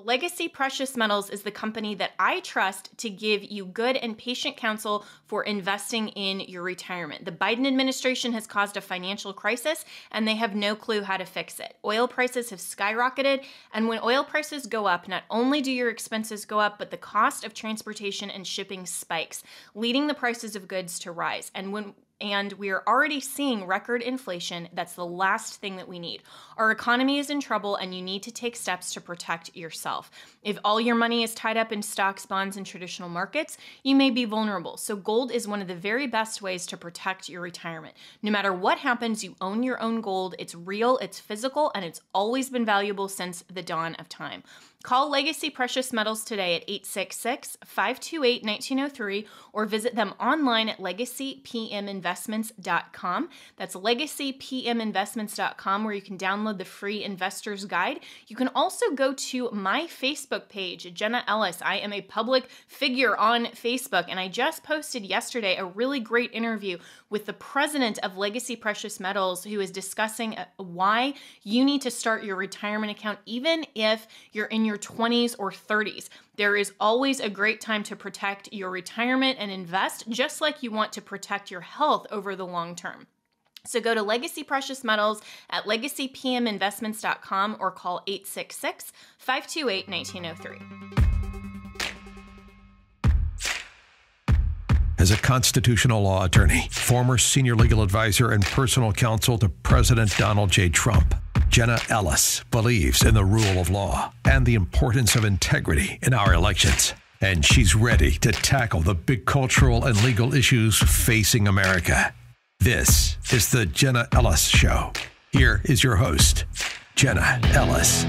Legacy Precious Metals is the company that I trust to give you good and patient counsel for investing in your retirement. The Biden administration has caused a financial crisis, and they have no clue how to fix it. Oil prices have skyrocketed, and when oil prices go up, not only do your expenses go up, but the cost of transportation and shipping spikes, leading the prices of goods to rise. And we are already seeing record inflation. That's the last thing that we need. Our economy is in trouble, and you need to take steps to protect yourself. If all your money is tied up in stocks, bonds, and traditional markets, you may be vulnerable. So gold is one of the very best ways to protect your retirement. No matter what happens, you own your own gold. It's real, it's physical, and it's always been valuable since the dawn of time. Call Legacy Precious Metals today at 866-528-1903 or visit them online at legacypminvestments.com. That's legacypminvestments.com, where you can download the free investor's guide. You can also go to my Facebook page, Jenna Ellis. I am a public figure on Facebook, and I just posted yesterday a really great interview with the president of Legacy Precious Metals, who is discussing why you need to start your retirement account even if you're in your 20s or 30s. There is always a great time to protect your retirement and invest, just like you want to protect your health over the long term. So go to Legacy Precious Metals at legacypminvestments.com or call 866-528-1903. As a constitutional law attorney, former senior legal advisor, and personal counsel to President Donald J. Trump, Jenna Ellis believes in the rule of law and the importance of integrity in our elections. And she's ready to tackle the big cultural and legal issues facing America. This is the Jenna Ellis Show. Here is your host, Jenna Ellis.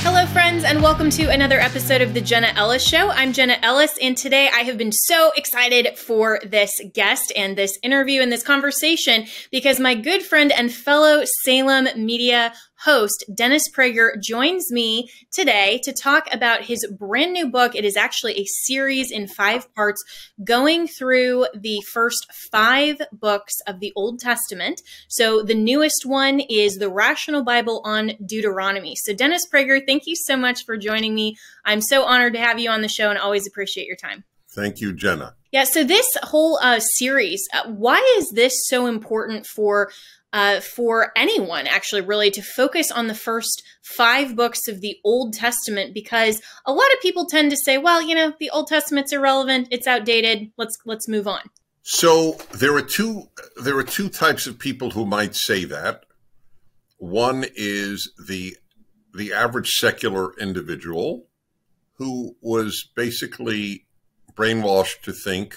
Hello, friends, and welcome to another episode of the Jenna Ellis Show. I'm Jenna Ellis, and today I have been so excited for this guest and this interview and this conversation because my good friend and fellow Salem media host, Dennis Prager, joins me today to talk about his brand new book. It is actually a series in 5 parts going through the first 5 books of the Old Testament. So the newest one is the Rational Bible on Deuteronomy. So Dennis Prager, thank you so much for joining me. I'm so honored to have you on the show and always appreciate your time. Thank you, Jenna. Yeah, so this whole series, why is this so important for anyone, actually, really, to focus on the first 5 books of the Old Testament? Because a lot of people tend to say, well, you know, the Old Testament's irrelevant, it's outdated, let's move on. So there are two types of people who might say that. One is the average secular individual who was basically brainwashed to think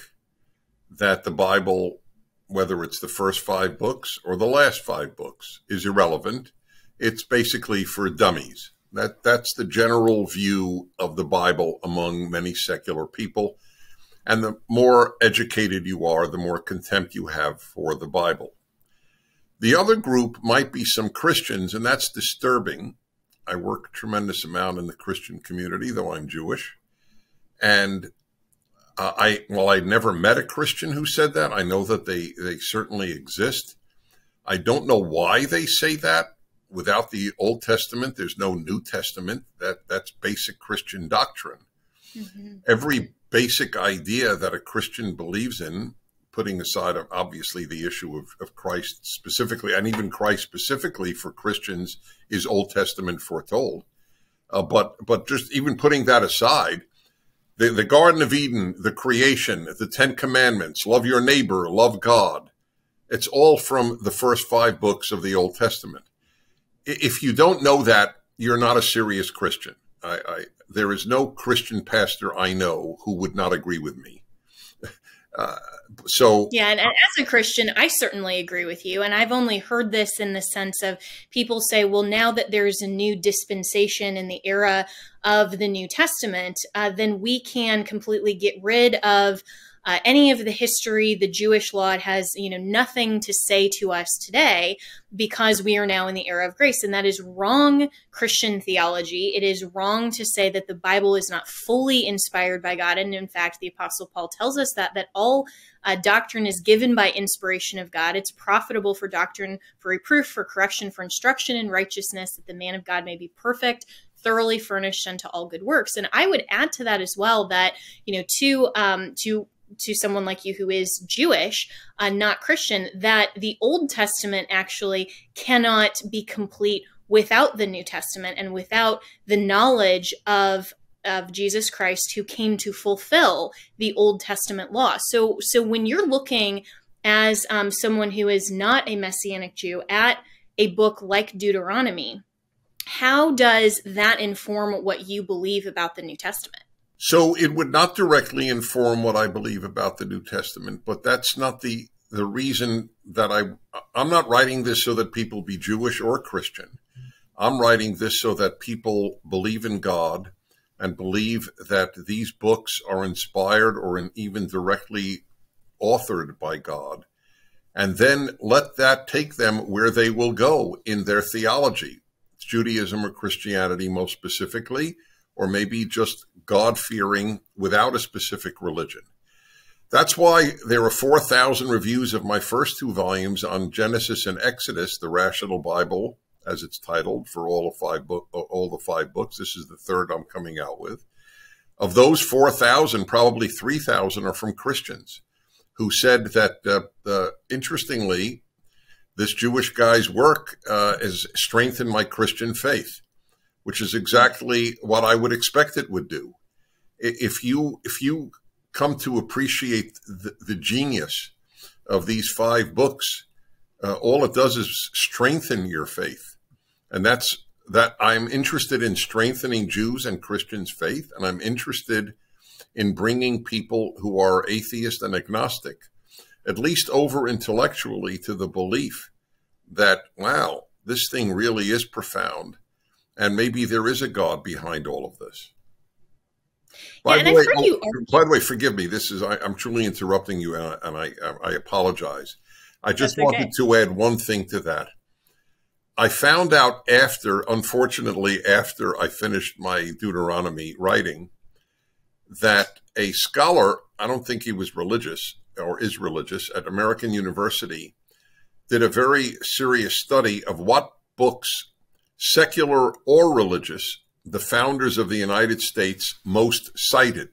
that the Bible, whether it's the first 5 books or the last 5 books, is irrelevant. It's basically for dummies. That's the general view of the Bible among many secular people. And the more educated you are, the more contempt you have for the Bible. The other group might be some Christians, and that's disturbing. I work a tremendous amount in the Christian community, though I'm Jewish. And I'd never met a Christian who said that. I know that they certainly exist. I don't know why they say that. Without the Old Testament, there's no New Testament. That's basic Christian doctrine. Mm-hmm. Every basic idea that a Christian believes in, putting aside obviously the issue of Christ specifically, and even Christ specifically for Christians, is Old Testament foretold. But just even putting that aside, the Garden of Eden, the creation, the 10 Commandments, love your neighbor, love God. It's all from the first 5 books of the Old Testament. If you don't know that, you're not a serious Christian. There is no Christian pastor I know who would not agree with me. Yeah, and as a Christian, I certainly agree with you. And I've only heard this in the sense of people say, well, now that there's a new dispensation in the era of the New Testament, then we can completely get rid of any of the history, the Jewish law. It has, nothing to say to us today because we are now in the era of grace. And that is wrong Christian theology. It is wrong to say that the Bible is not fully inspired by God. And in fact, the Apostle Paul tells us that all doctrine is given by inspiration of God. It's profitable for doctrine, for reproof, for correction, for instruction in righteousness, that the man of God may be perfect, thoroughly furnished unto all good works. And I would add to that as well that, to someone like you who is Jewish, not Christian, that the Old Testament actually cannot be complete without the New Testament and without the knowledge of Jesus Christ, who came to fulfill the Old Testament law. So when you're looking as someone who is not a Messianic Jew at a book like Deuteronomy, how does that inform what you believe about the New Testament? So it would not directly inform what I believe about the New Testament, but that's not the reason that I'm not writing this so that people be Jewish or Christian. I'm writing this so that people believe in God and believe that these books are inspired or even directly authored by God, and then let that take them where they will go in their theology, Judaism or Christianity most specifically, or maybe just God-fearing without a specific religion. That's why there are 4,000 reviews of my first 2 volumes on Genesis and Exodus, the Rational Bible, as it's titled, for all the 5 books. This is the 3rd I'm coming out with. Of those 4,000, probably 3,000 are from Christians who said that, interestingly, this Jewish guy's work has strengthened my Christian faith, which is exactly what I would expect it would do. If you come to appreciate the genius of these 5 books, all it does is strengthen your faith. And that's that I'm interested in strengthening Jews and Christians' faith, and I'm interested in bringing people who are atheist and agnostic, at least over intellectually, to the belief that, wow, this thing really is profound, and maybe there is a God behind all of this. By the way, forgive me. I'm truly interrupting you, and I apologize. I just wanted to add one thing to that. I found out unfortunately, after I finished my Deuteronomy writing, that a scholar, I don't think he was religious or is religious, at American University, did a very serious study of what books, secular or religious, the founders of the United States most cited.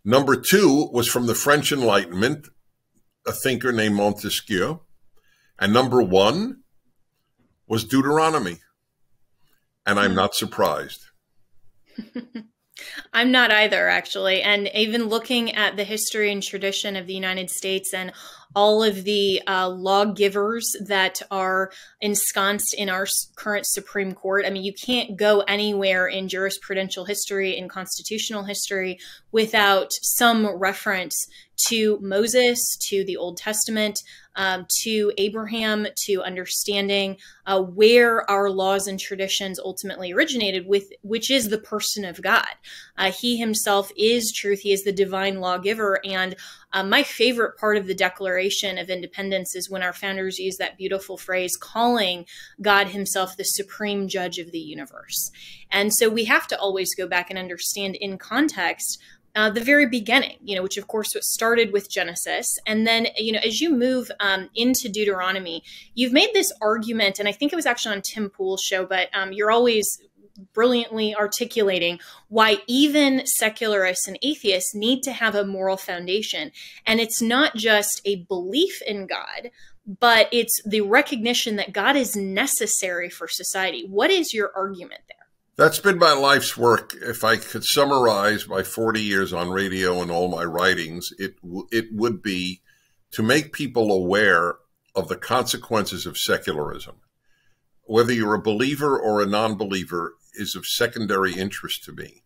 Number 2 was from the French Enlightenment, a thinker named Montesquieu. And number 1 was Deuteronomy. And I'm not surprised. I'm not either, actually. And even looking at the history and tradition of the United States and all of the lawgivers that are ensconced in our current Supreme Court. I mean, you can't go anywhere in jurisprudential history, in constitutional history, without some reference to Moses, to the Old Testament, to Abraham, to understanding where our laws and traditions ultimately originated with, which is the person of God. He himself is truth. He is the divine lawgiver. And my favorite part of the Declaration of Independence is when our founders use that beautiful phrase, calling God himself the supreme judge of the universe. And so we have to always go back and understand in context the very beginning, which of course what started with Genesis. And then, as you move into Deuteronomy, you've made this argument, and I think it was actually on Tim Pool's show, but you're always brilliantly articulating why even secularists and atheists need to have a moral foundation. And it's not just a belief in God, but it's the recognition that God is necessary for society. What is your argument there? That's been my life's work. If I could summarize my 40 years on radio and all my writings, it would be to make people aware of the consequences of secularism. Whether you're a believer or a non-believer is of secondary interest to me.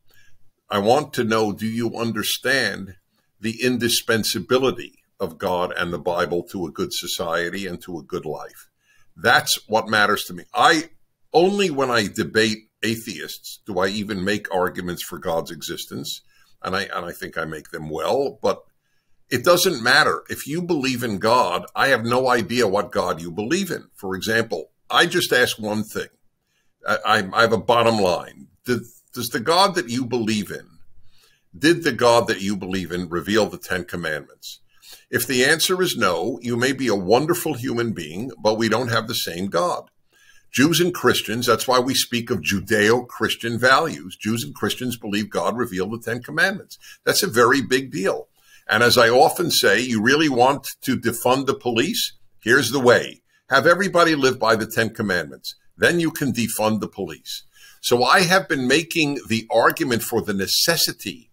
I want to know, do you understand the indispensability of God and the Bible to a good society and to a good life? That's what matters to me. Only when I debate atheists do I even make arguments for God's existence, and I think I make them well, but it doesn't matter. If you believe in God, I have no idea what God you believe in. For example, I just ask one thing. I have a bottom line. Does the God that you believe in, did the God that you believe in reveal the 10 Commandments? If the answer is no, you may be a wonderful human being, but we don't have the same God. Jews and Christians, that's why we speak of Judeo-Christian values. Jews and Christians believe God revealed the Ten Commandments. That's a very big deal. And as I often say, you really want to defund the police? Here's the way. Have everybody live by the Ten Commandments. Then you can defund the police. So I have been making the argument for the necessity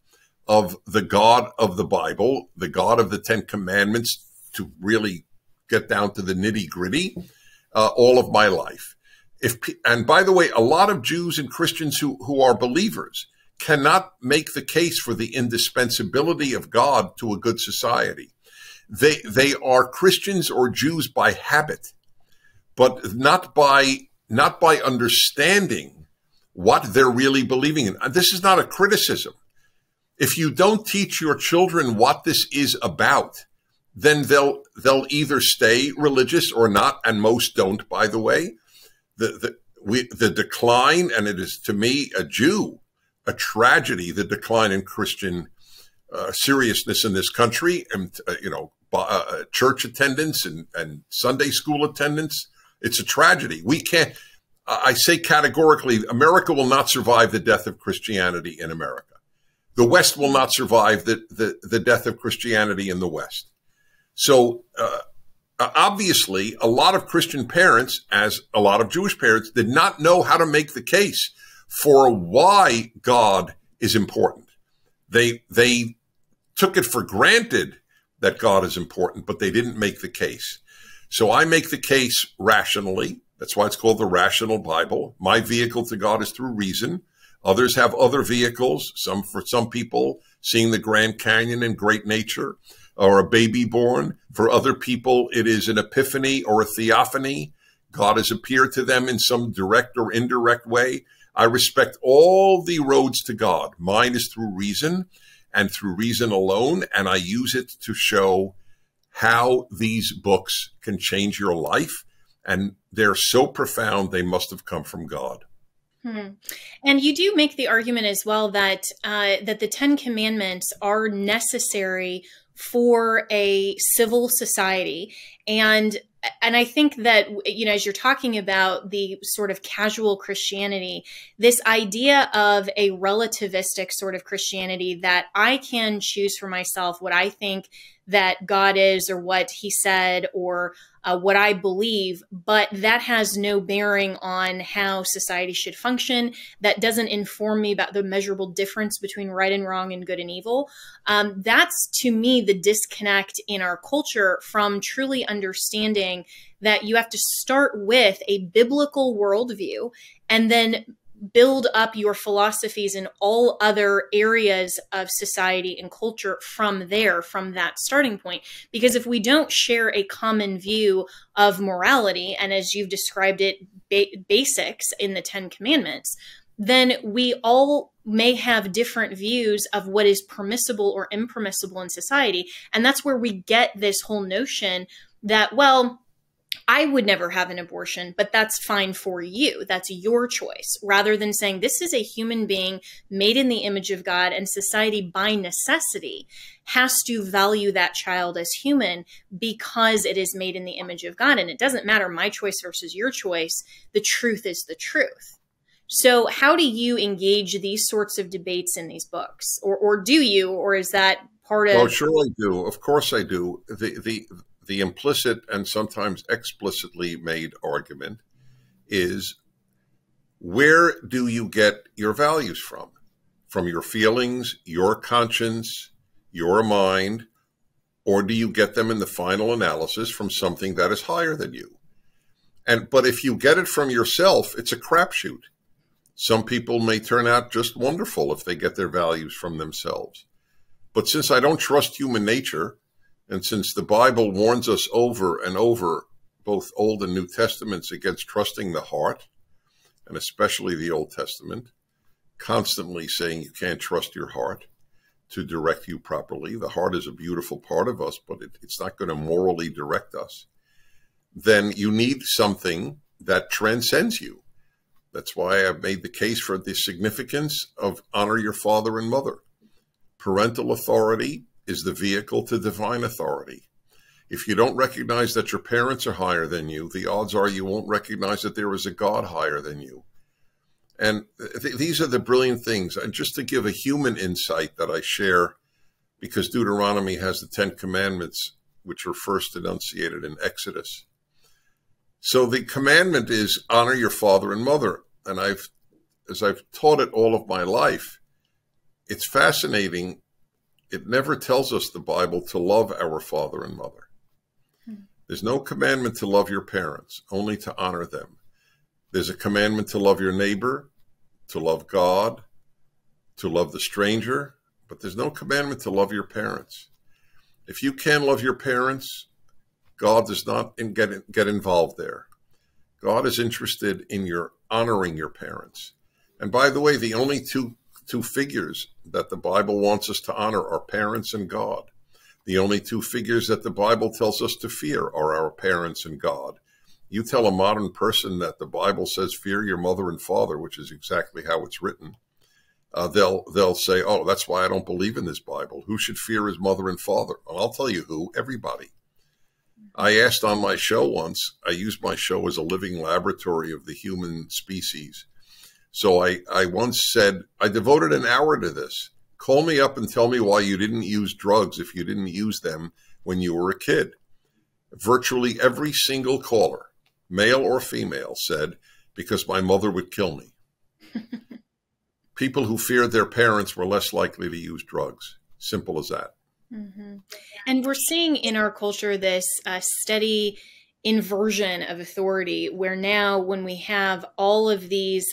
of the God of the Bible, the God of the Ten Commandments, to really get down to the nitty-gritty all of my life. And by the way, a lot of Jews and Christians who are believers cannot make the case for the indispensability of God to a good society. They are Christians or Jews by habit, but not by understanding what they're really believing in. This is not a criticism. If you don't teach your children what this is about, then they'll either stay religious or not, and most don't, by the way. The decline, and it is to me, a Jew, a tragedy, the decline in Christian seriousness in this country, and church attendance and Sunday school attendance. It's a tragedy. We can't. I say categorically, America will not survive the death of Christianity in America. The West will not survive the death of Christianity in the West. So obviously, a lot of Christian parents, as a lot of Jewish parents, did not know how to make the case for why God is important. They took it for granted that God is important, but they didn't make the case. So I make the case rationally. That's why it's called the Rational Bible. My vehicle to God is through reason. Others have other vehicles. For some people, seeing the Grand Canyon in great nature, or a baby born. For other people, it is an epiphany or a theophany. God has appeared to them in some direct or indirect way. I respect all the roads to God. Mine is through reason and through reason alone, and I use it to show how these books can change your life. And they're so profound, they must have come from God. And you do make the argument as well that that the Ten Commandments are necessary for a civil society. And I think that, as you're talking about the sort of casual Christianity, this idea of a relativistic sort of Christianity, that I can choose for myself what I think that God is, or what he said, or what I believe, but that has no bearing on how society should function. That doesn't inform me about the measurable difference between right and wrong and good and evil. That's, to me, the disconnect in our culture from truly understanding that you have to start with a biblical worldview and then build up your philosophies in all other areas of society and culture from there, from that starting point. Because if we don't share a common view of morality, and as you've described it, basics in the Ten Commandments, then we all may have different views of what is permissible or impermissible in society. And that's where we get this whole notion that, well, I would never have an abortion, but that's fine for you. That's your choice. Rather than saying this is a human being made in the image of God, and society by necessity has to value that child as human because it is made in the image of God. And it doesn't matter my choice versus your choice. The truth is the truth. So how do you engage these sorts of debates in these books? Or do you, or is that part of... Well, sure I do. Of course I do. The implicit and sometimes explicitly made argument is, where do you get your values from? From your feelings, your conscience, your mind, or do you get them in the final analysis from something that is higher than you? But if you get it from yourself, it's a crapshoot. Some people may turn out just wonderful if they get their values from themselves. But since I don't trust human nature, and since the Bible warns us over and over, both Old and New Testaments, against trusting the heart, and especially the Old Testament, constantly saying you can't trust your heart to direct you properly. The heart is a beautiful part of us, but it's not going to morally direct us. Then you need something that transcends you. That's why I've made the case for the significance of honor your father and mother. Parental authority is the vehicle to divine authority. If you don't recognize that your parents are higher than you, the odds are you won't recognize that there is a God higher than you. And these are the brilliant things. And just to give a human insight that I share, because Deuteronomy has the 10 Commandments, which were first enunciated in Exodus. So the commandment is honor your father and mother. And as I've taught it all of my life, it's fascinating. It never tells us, the Bible, to love our father and mother. There's no commandment to love your parents, only to honor them. There's a commandment to love your neighbor, to love God, to love the stranger, but there's no commandment to love your parents. If you can love your parents, God does not get involved there. God is interested in your honoring your parents. And by the way, the only two figures that the Bible wants us to honor are parents and God. The only two figures that the Bible tells us to fear are our parents and God. You tell a modern person that the Bible says fear your mother and father, which is exactly how it's written, they'll say, oh, that's why I don't believe in this Bible. Who should fear his mother and father? And I'll tell you who, everybody. I asked on my show once, I used my show as a living laboratory of the human species. So I once said, I devoted an hour to this. Call me up and tell me why you didn't use drugs if you didn't use them when you were a kid. Virtually every single caller, male or female, said, because my mother would kill me. People who feared their parents were less likely to use drugs. Simple as that. Mm-hmm. And we're seeing in our culture this steady inversion of authority, where now when we have all of these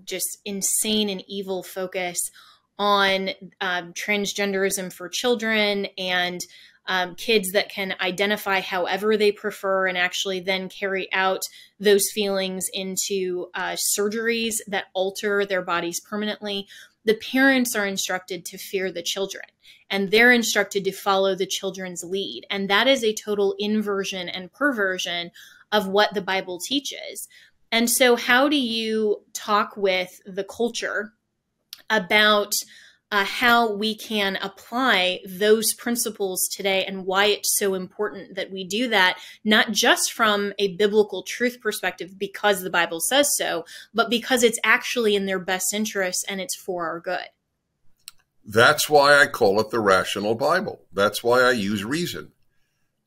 just insane and evil focus on transgenderism for children and kids that can identify however they prefer and actually then carry out those feelings into surgeries that alter their bodies permanently, the parents are instructed to fear the children, and they're instructed to follow the children's lead. And that is a total inversion and perversion of what the Bible teaches. And so how do you talk with the culture about how we can apply those principles today and why it's so important that we do that, not just from a biblical truth perspective because the Bible says so, but because it's actually in their best interest and it's for our good? That's why I call it the rational Bible. That's why I use reason.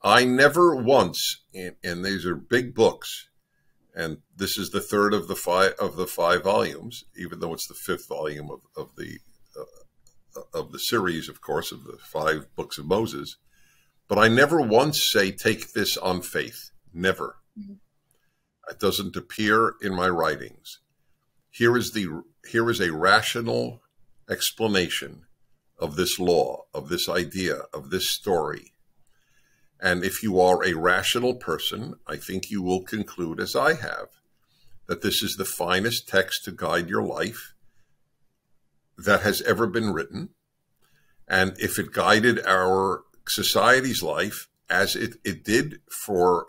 I never once, and these are big books, and this is the third of the five volumes, even though it's the fifth volume of the series, of course, of the 5 books of Moses. But I never once say, take this on faith. Never. Mm-hmm. It doesn't appear in my writings. Here is a rational explanation of this law, of this idea, of this story. And if you are a rational person, I think you will conclude, as I have, that this is the finest text to guide your life that has ever been written. And if it guided our society's life, as it did for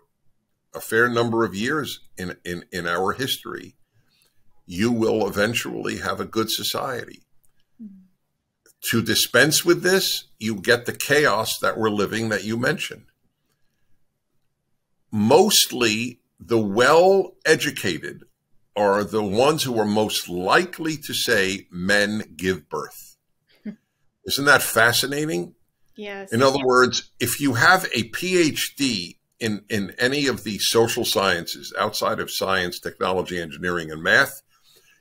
a fair number of years in our history, you will eventually have a good society. Mm-hmm. To dispense with this, you get the chaos that we're living that you mentioned. Mostly the well-educated are the ones who are most likely to say men give birth. Isn't that fascinating? Yes. In other words, if you have a PhD in any of the social sciences outside of science, technology, engineering, and math,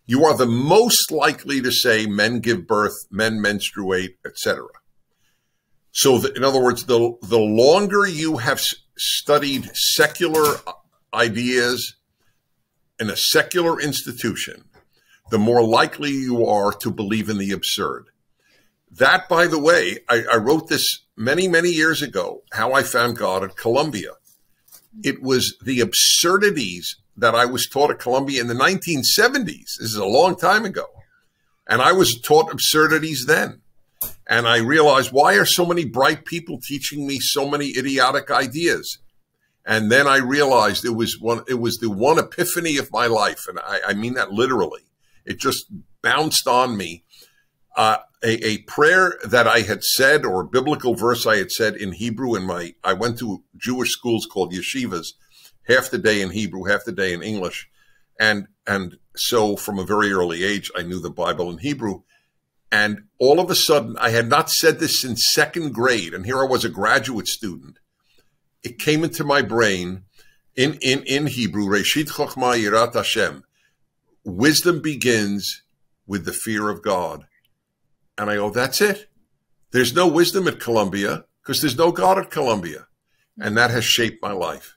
you are the most likely to say men give birth, men menstruate, etc. So in other words, the longer you have studied secular ideas in a secular institution, the more likely you are to believe in the absurd. That, by the way, I wrote this many, many years ago, How I Found God at Columbia. It was the absurdities that I was taught at Columbia in the 1970s. This is a long time ago. And I was taught absurdities then. And I realized, why are so many bright people teaching me so many idiotic ideas? And then I realized it was the one epiphany of my life. And I mean that literally. It just bounced on me. a prayer that I had said, or a biblical verse I had said in Hebrew I went to Jewish schools called yeshivas, half the day in Hebrew, half the day in English. And so from a very early age, I knew the Bible in Hebrew. And all of a sudden, I had not said this since second grade. And here I was, a graduate student. It came into my brain in Hebrew, Reshit Chochmah Yirat Hashem. Wisdom begins with the fear of God. And I go, that's it. There's no wisdom at Columbia because there's no God at Columbia. And that has shaped my life.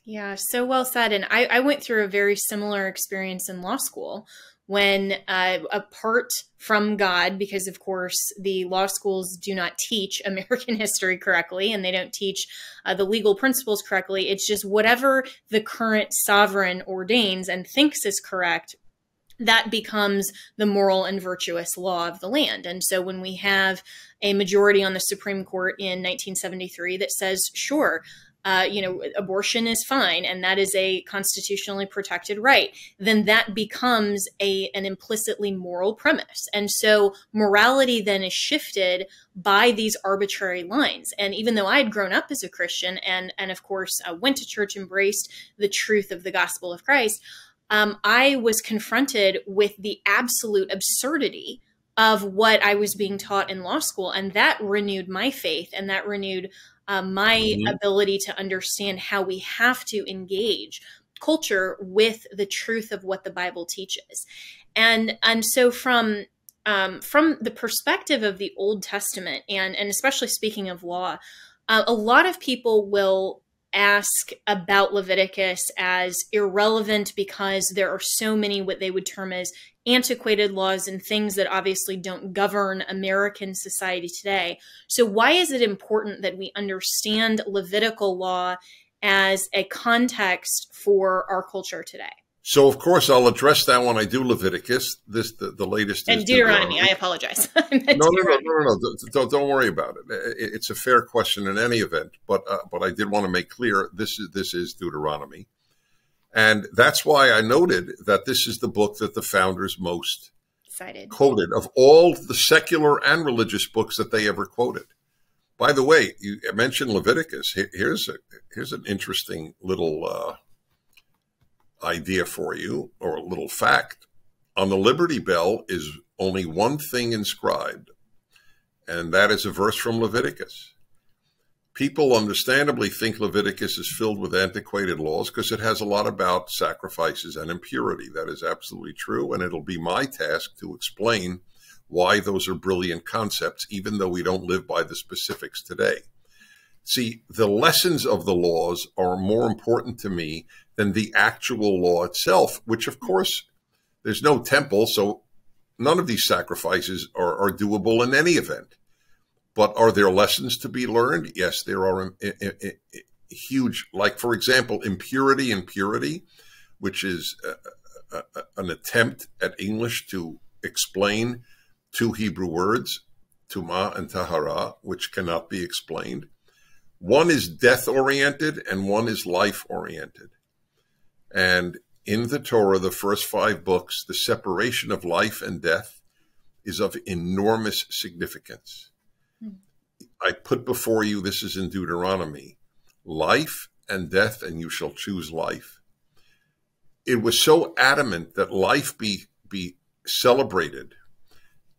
Yeah, so well said. And I went through a very similar experience in law school when apart from God, because of course the law schools do not teach American history correctly and they don't teach the legal principles correctly. It's just whatever the current sovereign ordains and thinks is correct, that becomes the moral and virtuous law of the land. And so when we have a majority on the Supreme Court in 1973 that says, sure, abortion is fine, and that is a constitutionally protected right, then that becomes an implicitly moral premise. And so morality then is shifted by these arbitrary lines. And even though I had grown up as a Christian and of course went to church, embraced the truth of the gospel of Christ, I was confronted with the absolute absurdity of what I was being taught in law school. And that renewed my faith, and that renewed my ability to understand how we have to engage culture with the truth of what the Bible teaches. And so from the perspective of the Old Testament, and especially speaking of law, a lot of people will ask about Leviticus as irrelevant because there are so many what they would term as antiquated laws and things that obviously don't govern American society today. So why is it important that we understand Levitical law as a context for our culture today? So, of course, I'll address that when I do Leviticus. The latest is and Deuteronomy. I apologize. No. Don't worry about it. It's a fair question in any event, but I did want to make clear this is Deuteronomy, and that's why I noted that this is the book that the founders most quoted of all the secular and religious books that they ever quoted. By the way, you mentioned Leviticus. Here's an interesting little idea for you, or a little fact. On the Liberty Bell is only one thing inscribed, and that is a verse from Leviticus. People understandably think Leviticus is filled with antiquated laws because it has a lot about sacrifices and impurity. That is absolutely true, and it'll be my task to explain why those are brilliant concepts, even though we don't live by the specifics today. See, the lessons of the laws are more important to me than the actual law itself, which, of course, there's no temple, so none of these sacrifices are doable in any event. But are there lessons to be learned? Yes, there are huge, like, for example, impurity and purity, which is an attempt at English to explain two Hebrew words, tumah and tahara, which cannot be explained. One is death-oriented and one is life-oriented. And in the Torah, the first 5 books, the separation of life and death is of enormous significance. I put before you, this is in Deuteronomy, life and death, and you shall choose life. It was so adamant that life be celebrated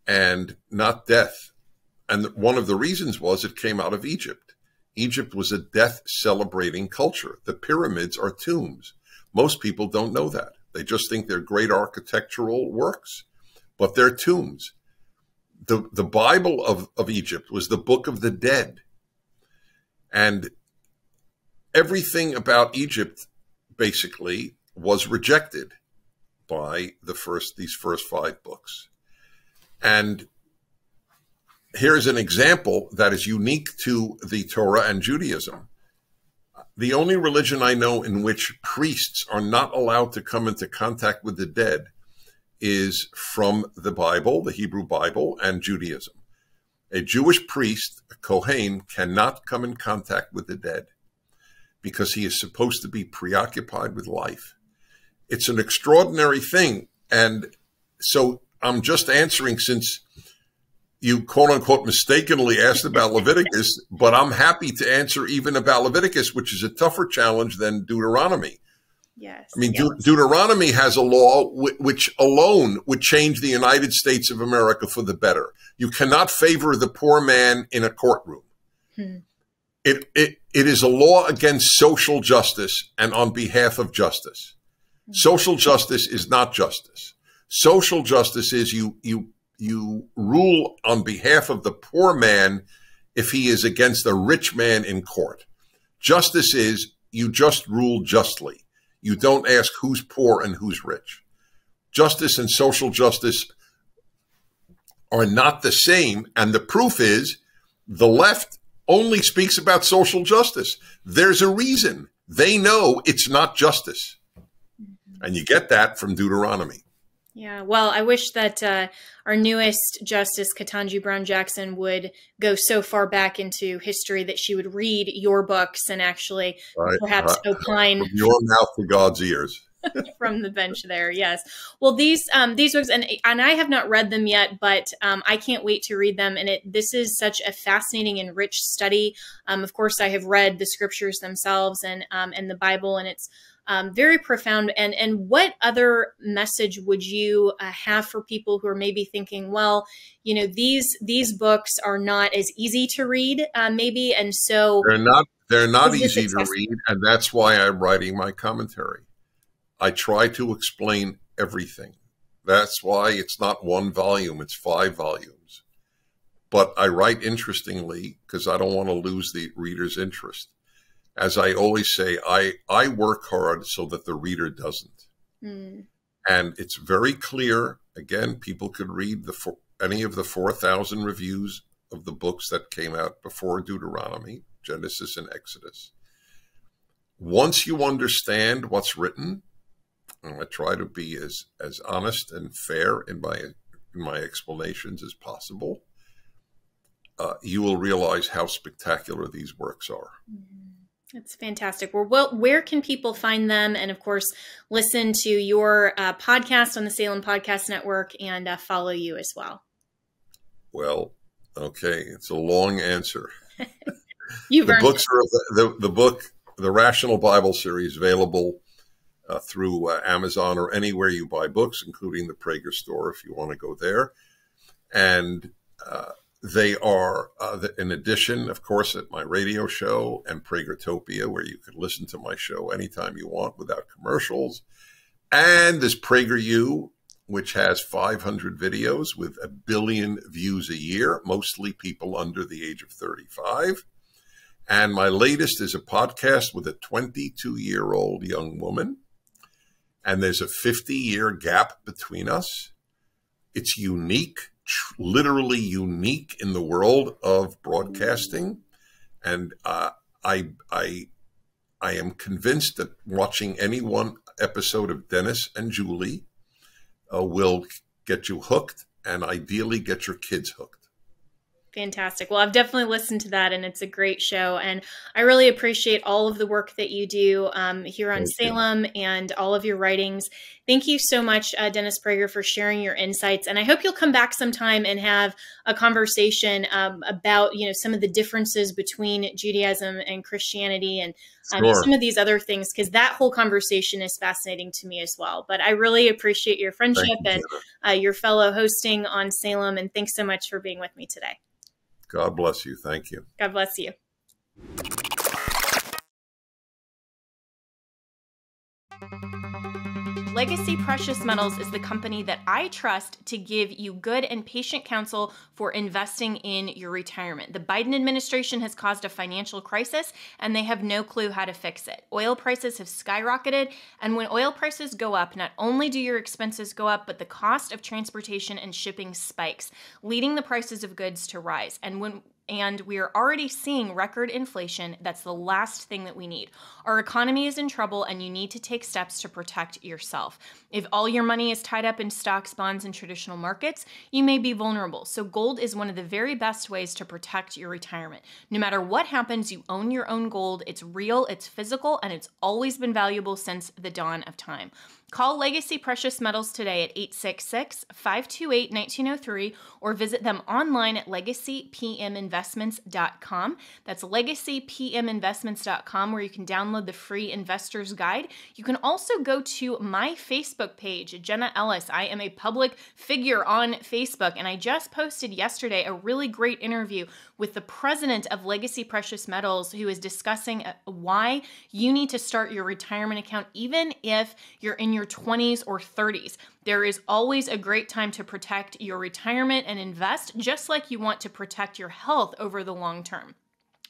and not death. And one of the reasons was it came out of Egypt. Egypt was a death-celebrating culture. The pyramids are tombs. Most people don't know that. They just think they're great architectural works, but they're tombs. The Bible of Egypt was the book of the dead. And everything about Egypt, basically, was rejected by these first 5 books. And here's an example that is unique to the Torah and Judaism. The only religion I know in which priests are not allowed to come into contact with the dead is from the Bible, the Hebrew Bible, and Judaism. A Jewish priest, a Kohen, cannot come in contact with the dead because he is supposed to be preoccupied with life. It's an extraordinary thing. And so I'm just answering, since you quote unquote mistakenly asked about Leviticus, but I'm happy to answer even about Leviticus, which is a tougher challenge than Deuteronomy. Yes. I mean, yes. Deuteronomy has a law which alone would change the United States of America for the better. You cannot favor the poor man in a courtroom. It is a law against social justice and on behalf of justice. Social justice is not justice. Social justice is you rule on behalf of the poor man if he is against a rich man in court. Justice is you just rule justly. You don't ask who's poor and who's rich. Justice and social justice are not the same. And the proof is the left only speaks about social justice. There's a reason. They know it's not justice. And you get that from Deuteronomy. Yeah, well, I wish that our newest Justice, Ketanji Brown Jackson, would go so far back into history that she would read your books and actually perhaps opine. From your mouth to God's ears. From the bench there, yes. Well, these books, and I have not read them yet, but I can't wait to read them. And this is such a fascinating and rich study. Of course, I have read the scriptures themselves and the Bible, and it's very profound. And what other message would you have for people who are maybe thinking, well, you know, these books are not as easy to read, maybe, and so they're not easy to read, and that's why I'm writing my commentary. I try to explain everything. That's why it's not one volume, it's 5 volumes. But I write interestingly because I don't want to lose the reader's interest. As I always say, I work hard so that the reader doesn't. And it's very clear. Again, people could read any of the 4,000 reviews of the books that came out before Deuteronomy, Genesis and Exodus. Once you understand what's written, and I try to be as honest and fair in my explanations as possible, you will realize how spectacular these works are. That's fantastic. Well, where can people find them? And of course, listen to your podcast on the Salem Podcast Network and follow you as well. Well, okay. It's a long answer. The books are the Rational Bible series, available through Amazon or anywhere you buy books, including the Prager store if you want to go there. And they are, in addition, of course, at my radio show and Pragertopia, where you can listen to my show anytime you want without commercials. And there's PragerU, which has 500 videos with 1 billion views a year, mostly people under the age of 35. And my latest is a podcast with a 22-year-old young woman. And there's a 50-year gap between us. It's unique, literally unique in the world of broadcasting. And I am convinced that watching any one episode of Dennis and Julie will get you hooked, and ideally get your kids hooked. Fantastic. Well, I've definitely listened to that, and it's a great show. And I really appreciate all of the work that you do here on Salem and all of your writings. Thank you so much, Dennis Prager, for sharing your insights. And I hope you'll come back sometime and have a conversation about, you know, some of the differences between Judaism and Christianity and some of these other things, because that whole conversation is fascinating to me as well. But I really appreciate your friendship and your fellow hosting on Salem. And thanks so much for being with me today. God bless you. Thank you. God bless you. Legacy Precious Metals is the company that I trust to give you good and patient counsel for investing in your retirement. The Biden administration has caused a financial crisis, and they have no clue how to fix it. Oil prices have skyrocketed, and when oil prices go up, not only do your expenses go up, but the cost of transportation and shipping spikes, leading the prices of goods to rise. And we are already seeing record inflation. That's the last thing that we need. Our economy is in trouble, and you need to take steps to protect yourself. If all your money is tied up in stocks, bonds, and traditional markets, you may be vulnerable. So gold is one of the very best ways to protect your retirement. No matter what happens, you own your own gold. It's real, it's physical, and it's always been valuable since the dawn of time. Call Legacy Precious Metals today at 866-528-1903 or visit them online at legacypminvestments.com. That's legacypminvestments.com, where you can download the free investor's guide. You can also go to my Facebook page, Jenna Ellis. I am a public figure on Facebook, and I just posted yesterday a really great interview with the president of Legacy Precious Metals, who is discussing why you need to start your retirement account even if you're in your 20s or 30s. There is always a great time to protect your retirement and invest, just like you want to protect your health over the long term.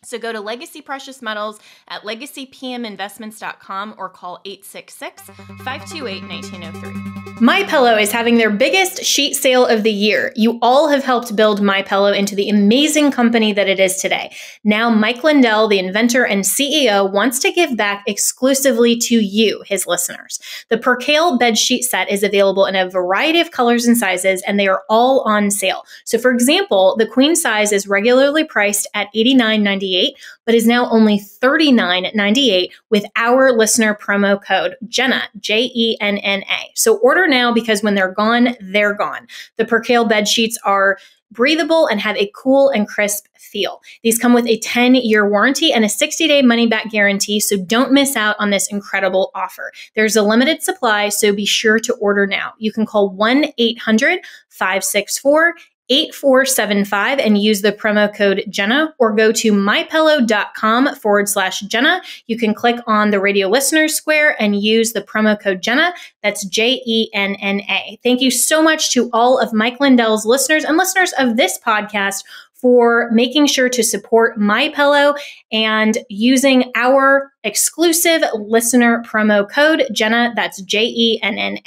So go to Legacy Precious Metals at legacypminvestments.com or call 866-528-1903. MyPillow is having their biggest sheet sale of the year. You all have helped build MyPillow into the amazing company that it is today. Now, Mike Lindell, the inventor and CEO, wants to give back exclusively to you, his listeners. The Percale bed sheet set is available in a variety of colors and sizes, and they are all on sale. So, for example, the queen size is regularly priced at $89.98, but is now only $39.98 with our listener promo code Jenna, Jenna. So order now, because when they're gone, they're gone. The Percale bed sheets are breathable and have a cool and crisp feel. These come with a 10-year warranty and a 60-day money-back guarantee, so don't miss out on this incredible offer. There's a limited supply, so be sure to order now. You can call 1-800-564-8475 and use the promo code Jenna, or go to mypillow.com/Jenna. You can click on the radio listeners square and use the promo code Jenna. That's Jenna. Thank you so much to all of Mike Lindell's listeners and listeners of this podcast for making sure to support MyPillow and using our exclusive listener promo code Jenna. That's Jenna.